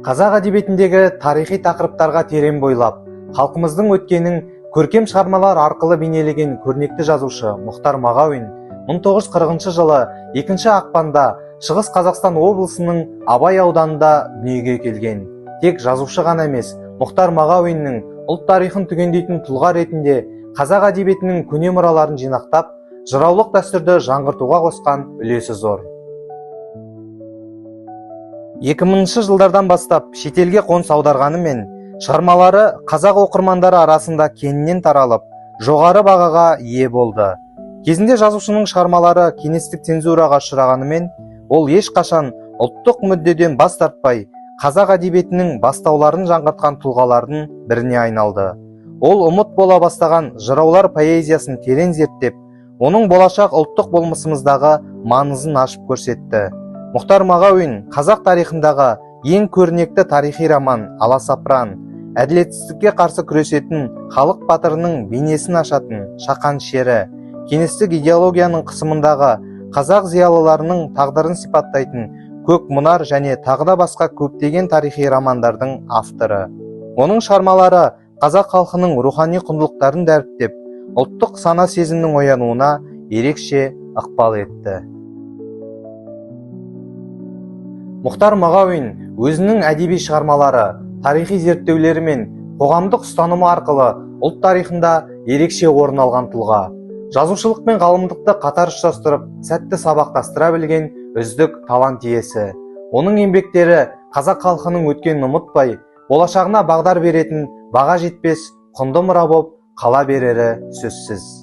Қазақ әдебиетіндегі тарихи тақырыптарға терең бойлап, халқымыздың өткенін көркем шығармалар арқылы бейнелеген көрнекті жазушы Мұхтар Мағауин 1940 жылы 2 ақпанда Шығыс Қазақстан облысының Абай ауданында дүниеге келген. Тек жазушы ғана емес, Мұхтар Мағауиннің ұлт тарихын түгендейтін тұлға ретінде қазақ әдебиетінің көне мұраларын жинақтап, жыраулық дәстүрді жаңғыртуға қосқан үлесі зор. 2000 жылдардан бастап шетелге қоныс аударғанымен, шығармалары қазақ оқырмандары арасында кеңінен таралып, жоғары бағаға ие болды. Кезінде жазушының шығармалары кеңестік цензураға ұшырағанымен, ол ешқашан ұлттық мүддеден бас тартпай, қазақ әдебиетінің бастауларын жаңғыртқан тұлғалардың біріне айналды. Ол ұмыт бола бастаған жыраулар поэзиясын терең зерттеп, оның болашақ ұлттық болмысымыздағы маңызын ашып көрсетті. Мұхтар Мағауин қазақ тарихындағы ең көрнекті тарихи роман «Аласапыран», әділетсіздікке қарсы күресетін халық батырының бейнесін ашатын «Шақан шері», кеңестік идеологияның қысымындағы қазақ зиялыларының тағдырын сипаттайтын «Көк мұнар» және тағы да басқа көптеген тарихи романдардың авторы. Оның шығармалары қазақ халқының рухани құндылықтарын дәріптеп, ұлттық сана сезімнің оянуына ерекше ықпал етті. Мұхтар Мағауин өзінің әдеби шығармалары, тарихи зерттеулері мен қоғамдық ұстанымы арқылы ұлт тарихында ерекше орын алған тұлға. Жазушылық пен ғалымдықты қатар ұштастырып, сәтті сабақтастыра білген үздік талант иесі. Оның еңбектері қазақ халқының өткенін ұмытпай, болашағына бағдар беретін баға жетпес құнды мұра боп қала берері сөзсіз.